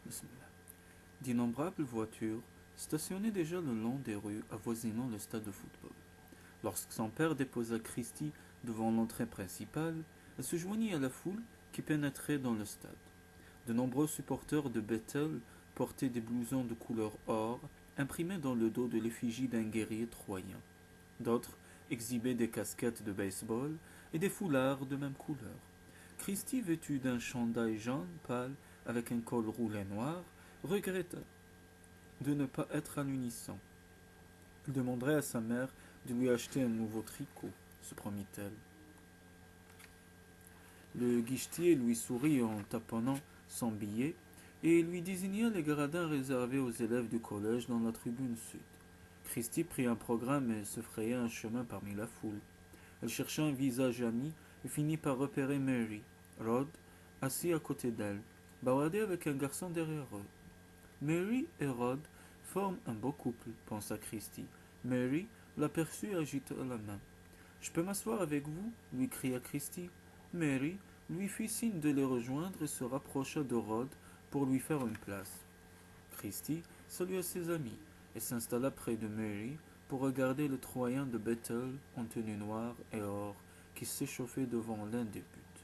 Bismillah. D'innombrables voitures stationnaient déjà le long des rues avoisinant le stade de football. Lorsque son père déposa Christie devant l'entrée principale, elle se joignit à la foule qui pénétrait dans le stade. De nombreux supporters de Bethel portaient des blousons de couleur or, imprimés dans le dos de l'effigie d'un guerrier troyen. D'autres exhibaient des casquettes de baseball et des foulards de même couleur. Christie, vêtu d'un chandail jaune pâle avec un col roulé noir, regretta de ne pas être à l'unisson. Il demanderait à sa mère de lui acheter un nouveau tricot, se promit-elle. Le guichetier lui sourit en taponnant son billet et lui désigna les gradins réservés aux élèves du collège dans la tribune sud. Christie prit un programme et se fraya un chemin parmi la foule. Elle chercha un visage ami et finit par repérer Mary, Rod, assis à côté d'elle, bavardait avec un garçon derrière eux. Mary et Rod forment un beau couple, pensa Christie. Mary l'aperçut et agita la main. Je peux m'asseoir avec vous lui cria Christie. Mary lui fit signe de les rejoindre et se rapprocha de Rod pour lui faire une place. Christie salua ses amis et s'installa près de Mary pour regarder le Troyen de Bethel en tenue noire et or qui s'échauffait devant l'un des buts.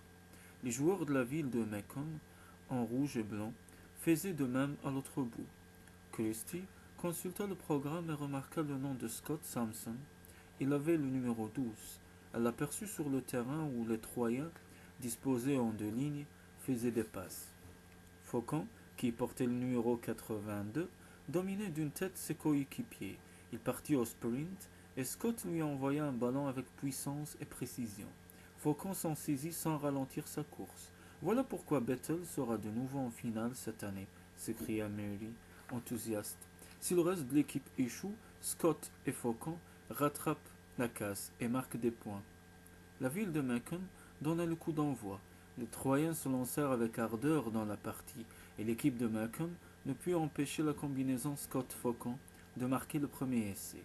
Les joueurs de la ville de Macon, en rouge et blanc, faisaient de même à l'autre bout. Christie consulta le programme et remarqua le nom de Scott Sampson. Il avait le numéro 12. Elle l'aperçut sur le terrain où les Troyens, disposés en deux lignes, faisaient des passes. Faucon, qui portait le numéro 82, dominait d'une tête ses coéquipiers. Il partit au sprint et Scott lui envoya un ballon avec puissance et précision. Faucon s'en saisit sans ralentir sa course. Voilà pourquoi Bethel sera de nouveau en finale cette année, s'écria Mary, enthousiaste. Si le reste de l'équipe échoue, Scott et Faucon rattrapent la casse et marquent des points. La ville de Macon donna le coup d'envoi. Les Troyens se lancèrent avec ardeur dans la partie, et l'équipe de Macon ne put empêcher la combinaison Scott-Faucon de marquer le premier essai.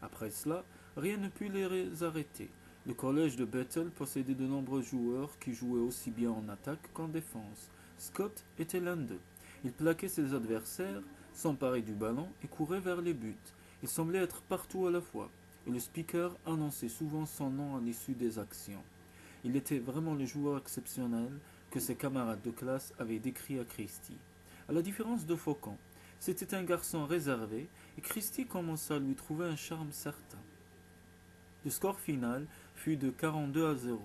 Après cela, rien ne put les arrêter. Le collège de Bethel possédait de nombreux joueurs qui jouaient aussi bien en attaque qu'en défense. Scott était l'un d'eux. Il plaquait ses adversaires, s'emparait du ballon et courait vers les buts. Il semblait être partout à la fois, et le speaker annonçait souvent son nom à l'issue des actions. Il était vraiment le joueur exceptionnel que ses camarades de classe avaient décrit à Christie. À la différence de Faucon, c'était un garçon réservé et Christie commença à lui trouver un charme certain. Le score final fut de 42-0.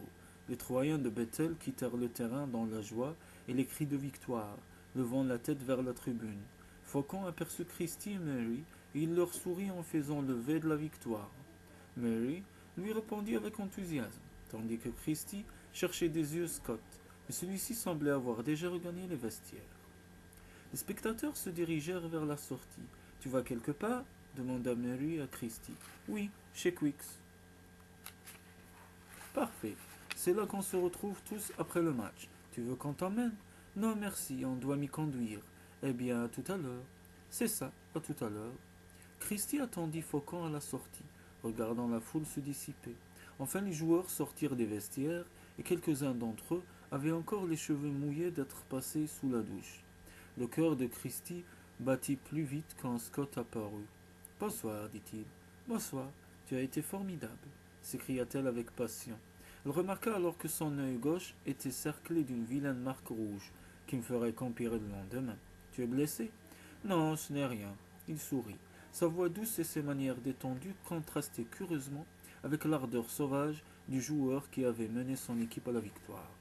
Les Troyens de Bethel quittèrent le terrain dans la joie et les cris de victoire, levant la tête vers la tribune. Faucon aperçut Christie et Mary et il leur sourit en faisant le V de la victoire. Mary lui répondit avec enthousiasme, tandis que Christie cherchait des yeux Scott, mais celui-ci semblait avoir déjà regagné les vestiaires. Les spectateurs se dirigèrent vers la sortie. Tu vas quelque part demanda Mary à Christie. Oui, chez Quicks. Parfait. C'est là qu'on se retrouve tous après le match. Tu veux qu'on t'emmène? Non, merci, on doit m'y conduire. Eh bien, à tout à l'heure. C'est ça, à tout à l'heure. Christie attendit Faucon à la sortie, regardant la foule se dissiper. Enfin, les joueurs sortirent des vestiaires et quelques-uns d'entre eux avaient encore les cheveux mouillés d'être passés sous la douche. Le cœur de Christie battit plus vite quand Scott apparut. Bonsoir, dit-il. Bonsoir, tu as été formidable, s'écria-t-elle avec passion. Elle remarqua alors que son œil gauche était cerclé d'une vilaine marque rouge qui me ferait qu'empirer le lendemain. Tu es blessé? Non, ce n'est rien. Il sourit. Sa voix douce et ses manières détendues contrastaient curieusement avec l'ardeur sauvage du joueur qui avait mené son équipe à la victoire.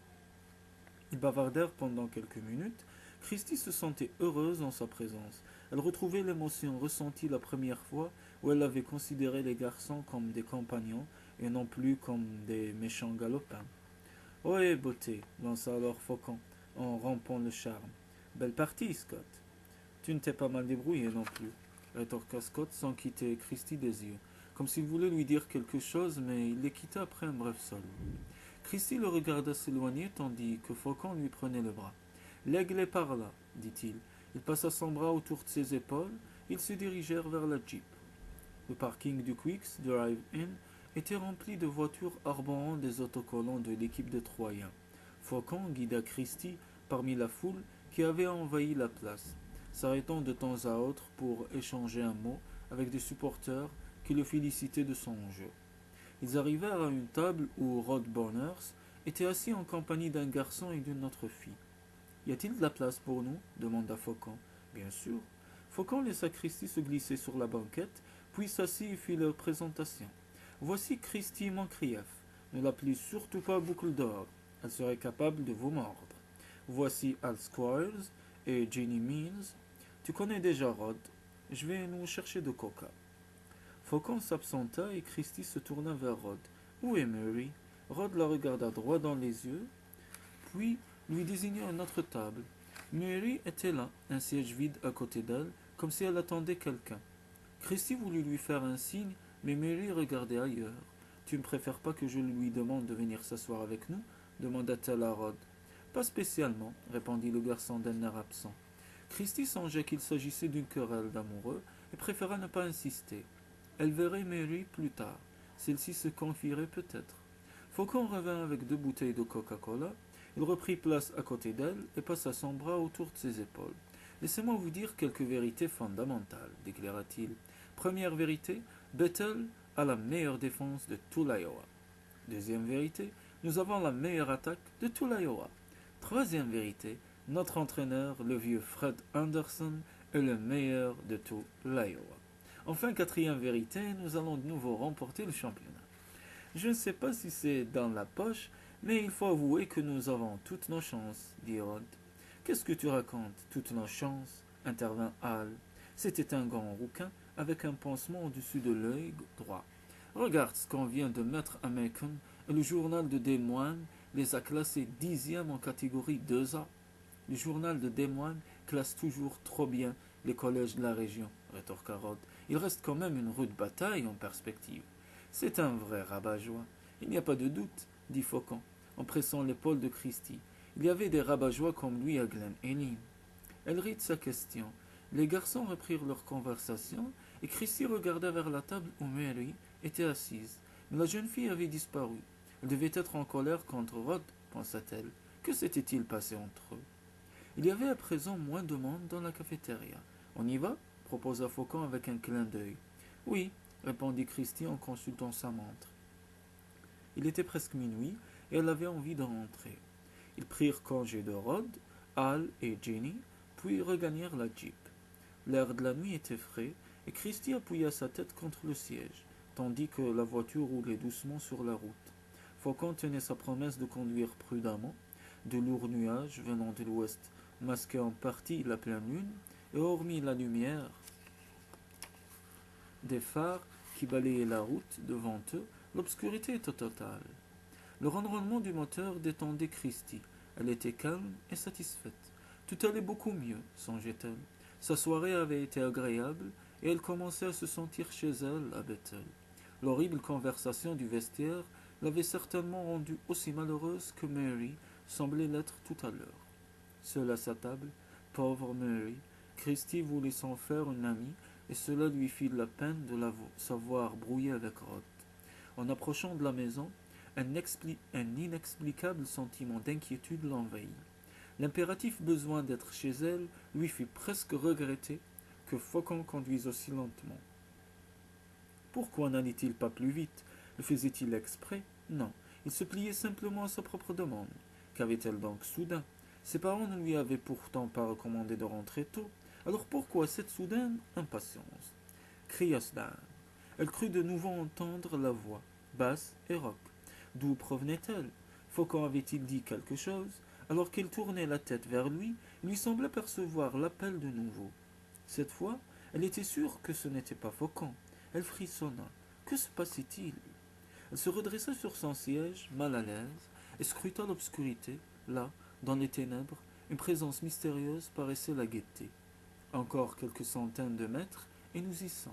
Ils bavardèrent pendant quelques minutes. Christie se sentait heureuse en sa présence. Elle retrouvait l'émotion ressentie la première fois où elle avait considéré les garçons comme des compagnons et non plus comme des méchants galopins. Ohé, beauté, lança alors Faucon, en rompant le charme. Belle partie, Scott. Tu ne t'es pas mal débrouillé non plus, rétorqua Scott sans quitter Christie des yeux, comme s'il voulait lui dire quelque chose, mais il les quitta après un bref salut. Christie le regarda s'éloigner tandis que Faucon lui prenait le bras. L'aigle est par là, dit-il. Il passa son bras autour de ses épaules. Ils se dirigèrent vers la Jeep. Le parking du Quicks Drive-In était rempli de voitures arborant des autocollants de l'équipe des Troyens. Faucon guida Christie parmi la foule qui avaient envahi la place, s'arrêtant de temps à autre pour échanger un mot avec des supporters qui le félicitaient de son jeu. Ils arrivèrent à une table où Rod Bonners était assis en compagnie d'un garçon et d'une autre fille. Y a-t-il de la place pour nous demanda Faucon. Bien sûr. Faucon laissa Christie se glisser sur la banquette, puis s'assit et fit leur présentation. Voici Christie Moncrief. Ne l'appelez surtout pas Boucle d'Or. Elle serait capable de vous mordre. Voici Al Squires et Jenny Means. Tu connais déjà Rod. Je vais nous chercher de coca. Faucon s'absenta et Christie se tourna vers Rod. Où est Mary? Rod la regarda droit dans les yeux, puis lui désigna une autre table. Mary était là, un siège vide à côté d'elle, comme si elle attendait quelqu'un. Christie voulut lui faire un signe, mais Mary regardait ailleurs. Tu ne préfères pas que je lui demande de venir s'asseoir avec nous demanda-t-elle à Rod. Pas spécialement, répondit le garçon d'un air absent. Christie songeait qu'il s'agissait d'une querelle d'amoureux et préféra ne pas insister. Elle verrait Mary plus tard. Celle-ci se confierait peut-être. Faucon revint avec 2 bouteilles de Coca-Cola. Il reprit place à côté d'elle et passa son bras autour de ses épaules. Laissez-moi vous dire quelques vérités fondamentales, déclara-t-il. Première vérité, Bethel a la meilleure défense de tout l'Iowa. Deuxième vérité, nous avons la meilleure attaque de tout l'Iowa. Troisième vérité, notre entraîneur, le vieux Fred Anderson, est le meilleur de tout l'Iowa. Enfin, quatrième vérité, nous allons de nouveau remporter le championnat. Je ne sais pas si c'est dans la poche, mais il faut avouer que nous avons toutes nos chances, dit Rod. Qu'est-ce que tu racontes, toutes nos chances intervint Hal. C'était un grand rouquin avec un pansement au-dessus de l'œil droit. Regarde ce qu'on vient de mettre à Macon, et le journal de Des Moines les a classés 10e en catégorie 2A. Le journal de Des Moines classe toujours trop bien les collèges de la région, rétorqua Rod. Il reste quand même une rude bataille en perspective. C'est un vrai rabat-joie. Il n'y a pas de doute, dit Faucon, en pressant l'épaule de Christie. Il y avait des rabat-joie comme lui à Glen Helen. Elle rit de sa question. Les garçons reprirent leur conversation et Christie regarda vers la table où Mary était assise. Mais la jeune fille avait disparu. Elle devait être en colère contre Rod, pensa-t-elle. Que s'était-il passé entre eux? Il y avait à présent moins de monde dans la cafétéria. On y va proposa Faucon avec un clin d'œil. Oui, répondit Christie en consultant sa montre. Il était presque minuit et elle avait envie de rentrer. Ils prirent congé de Rod, Hal et Jenny, puis regagnèrent la Jeep. L'air de la nuit était frais et Christie appuya sa tête contre le siège, tandis que la voiture roulait doucement sur la route. Faucon tenait sa promesse de conduire prudemment. De lourds nuages venant de l'ouest masquaient en partie la pleine lune, et hormis la lumière des phares qui balayaient la route devant eux, l'obscurité était totale. Le ronronnement du moteur détendait Christie. Elle était calme et satisfaite. Tout allait beaucoup mieux, songeait-elle. Sa soirée avait été agréable et elle commençait à se sentir chez elle à Bethel. L'horrible conversation du vestiaire l'avait certainement rendue aussi malheureuse que Mary semblait l'être tout à l'heure. Seule à sa table, pauvre Mary, Christie voulait s'en faire une amie et cela lui fit de la peine de la savoir brouiller avec Rod. En approchant de la maison, un inexplicable sentiment d'inquiétude l'envahit. L'impératif besoin d'être chez elle lui fit presque regretter que Faucon conduise aussi lentement. Pourquoi n'allait-il pas plus vite? Le faisait-il exprès? Non, il se pliait simplement à sa propre demande. Qu'avait-elle donc soudain? Ses parents ne lui avaient pourtant pas recommandé de rentrer tôt. Alors pourquoi cette soudaine impatience? Cria-Sdan. Elle crut de nouveau entendre la voix, basse et rauque. D'où provenait-elle? Faucon avait-il dit quelque chose? Alors qu'elle tournait la tête vers lui, il lui semblait percevoir l'appel de nouveau. Cette fois, elle était sûre que ce n'était pas Faucon. Elle frissonna. Que se passait-il? Elle se redressa sur son siège, mal à l'aise, et scruta l'obscurité. Là, dans les ténèbres, une présence mystérieuse paraissait la guetter. Encore quelques centaines de mètres, et nous y sommes.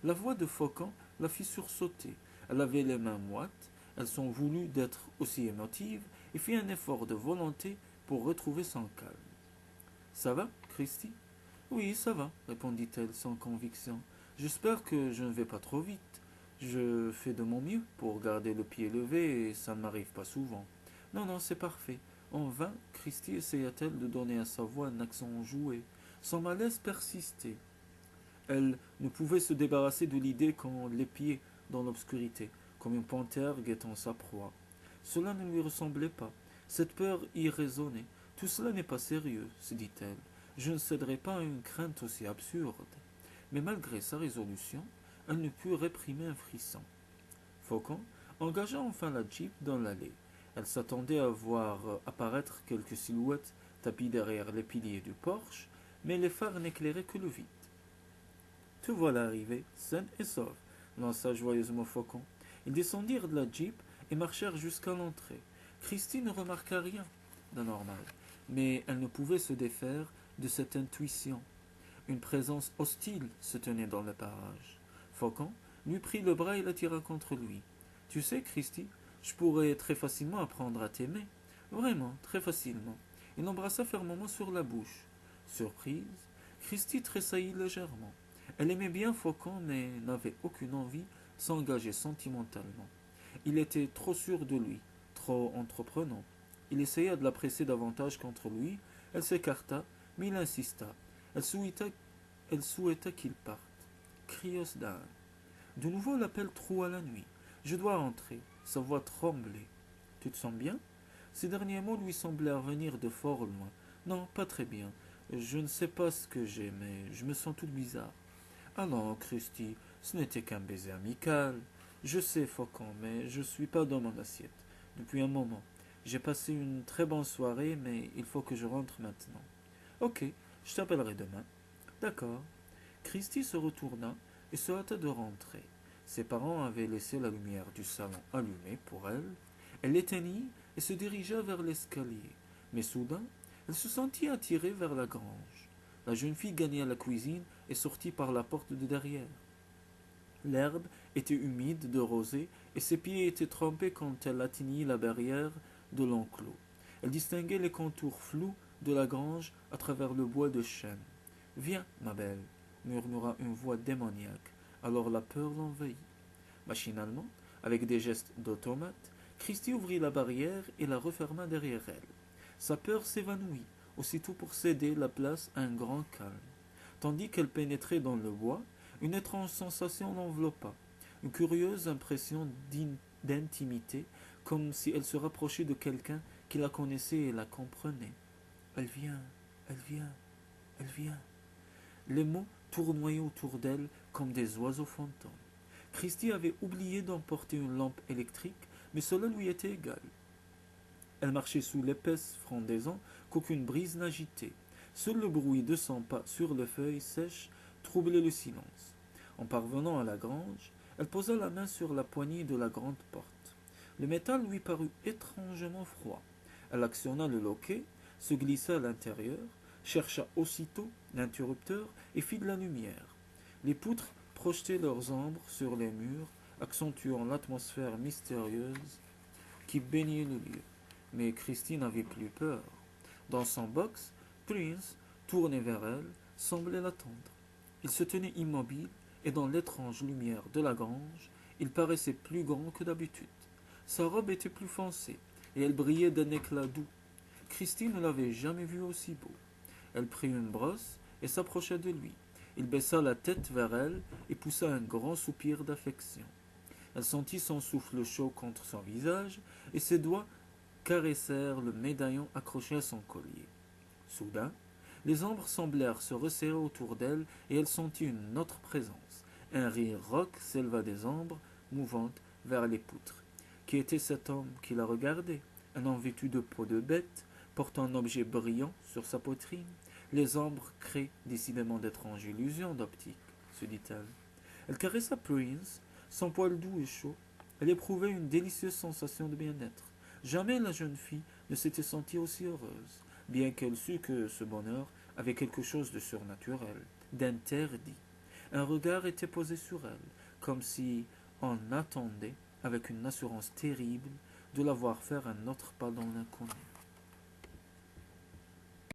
La voix de Faucon la fit sursauter. Elle avait les mains moites, elles sont voulues d'être aussi émotives, et fit un effort de volonté pour retrouver son calme. Ça va, Christie? Oui, ça va, répondit-elle sans conviction. J'espère que je ne vais pas trop vite. Je fais de mon mieux pour garder le pied levé et ça ne m'arrive pas souvent. Non, non, c'est parfait. En vain, Christie essaya-t-elle de donner à sa voix un accent enjoué. Son malaise persistait. Elle ne pouvait se débarrasser de l'idée qu'on l'épiait dans l'obscurité, comme une panthère guettant sa proie. Cela ne lui ressemblait pas. Cette peur y résonnait. Tout cela n'est pas sérieux, se dit-elle. Je ne céderai pas à une crainte aussi absurde. Mais malgré sa résolution, elle ne put réprimer un frisson. Faucon engagea enfin la jeep dans l'allée. Elle s'attendait à voir apparaître quelques silhouettes tapies derrière les piliers du porche, mais les phares n'éclairaient que le vide. Te voilà arrivé, saine et sauve, lança joyeusement Faucon. Ils descendirent de la jeep et marchèrent jusqu'à l'entrée. Christie ne remarqua rien d'anormal, mais elle ne pouvait se défaire de cette intuition. Une présence hostile se tenait dans le parage. Faucon lui prit le bras et l'attira contre lui. Tu sais, Christie, je pourrais très facilement apprendre à t'aimer. Vraiment, très facilement. Il l'embrassa fermement sur la bouche. Surprise, Christie tressaillit légèrement. Elle aimait bien Faucon, mais n'avait aucune envie de s'engager sentimentalement. Il était trop sûr de lui, trop entreprenant. Il essaya de la presser davantage contre lui. Elle s'écarta, mais il insista. Elle souhaita qu'il parte. Crios d'âne. De nouveau l'appel troua la nuit. Je dois rentrer. Sa voix tremblait. Tu te sens bien? Ces derniers mots lui semblèrent venir de fort loin. Non, pas très bien. Je ne sais pas ce que j'ai, mais je me sens toute bizarre. Ah non, Christie, ce n'était qu'un baiser amical. Je sais, Faucon, mais je suis pas dans mon assiette. Depuis un moment. J'ai passé une très bonne soirée, mais il faut que je rentre maintenant. Ok, je t'appellerai demain. D'accord. Christie se retourna et se hâta de rentrer. Ses parents avaient laissé la lumière du salon allumée pour elle. Elle l'éteignit et se dirigea vers l'escalier. Mais soudain, elle se sentit attirée vers la grange. La jeune fille gagna la cuisine et sortit par la porte de derrière. L'herbe était humide de rosée et ses pieds étaient trempés quand elle atteignit la barrière de l'enclos. Elle distinguait les contours flous de la grange à travers le bois de chêne. Viens, ma belle, murmura une voix démoniaque. Alors la peur l'envahit. Machinalement, avec des gestes d'automate, Christie ouvrit la barrière et la referma derrière elle. Sa peur s'évanouit, aussitôt pour céder la place à un grand calme. Tandis qu'elle pénétrait dans le bois, une étrange sensation l'enveloppa, une curieuse impression d'intimité, comme si elle se rapprochait de quelqu'un qui la connaissait et la comprenait. Elle vient, elle vient, elle vient. Les mots tournoyaient autour d'elle comme des oiseaux fantômes. Christie avait oublié d'emporter une lampe électrique, mais cela lui était égal. Elle marchait sous l'épaisse frondaison qu'aucune brise n'agitait. Seul le bruit de son pas sur les feuilles sèches troublait le silence. En parvenant à la grange, elle posa la main sur la poignée de la grande porte. Le métal lui parut étrangement froid. Elle actionna le loquet, se glissa à l'intérieur, chercha aussitôt l'interrupteur et fit de la lumière. Les poutres projetaient leurs ombres sur les murs, accentuant l'atmosphère mystérieuse qui baignait le lieu. Mais Christie n'avait plus peur. Dans son box, Prince, tourné vers elle, semblait l'attendre. Il se tenait immobile, et dans l'étrange lumière de la grange, il paraissait plus grand que d'habitude. Sa robe était plus foncée, et elle brillait d'un éclat doux. Christie ne l'avait jamais vu aussi beau. Elle prit une brosse et s'approcha de lui. Il baissa la tête vers elle et poussa un grand soupir d'affection. Elle sentit son souffle chaud contre son visage, et ses doigts caressèrent le médaillon accroché à son collier. Soudain, les ombres semblèrent se resserrer autour d'elle et elle sentit une autre présence. Un rire rauque s'éleva des ombres mouvantes vers les poutres. Qui était cet homme qui la regardait? Un homme vêtu de peau de bête, portant un objet brillant sur sa poitrine. Les ombres créent décidément d'étranges illusions d'optique, se dit-elle. Elle caressa Prince, son poil doux et chaud. Elle éprouvait une délicieuse sensation de bien-être. Jamais la jeune fille ne s'était sentie aussi heureuse, bien qu'elle sût que ce bonheur avait quelque chose de surnaturel, d'interdit. Un regard était posé sur elle, comme si on attendait, avec une assurance terrible, de la voir faire un autre pas dans l'inconnu.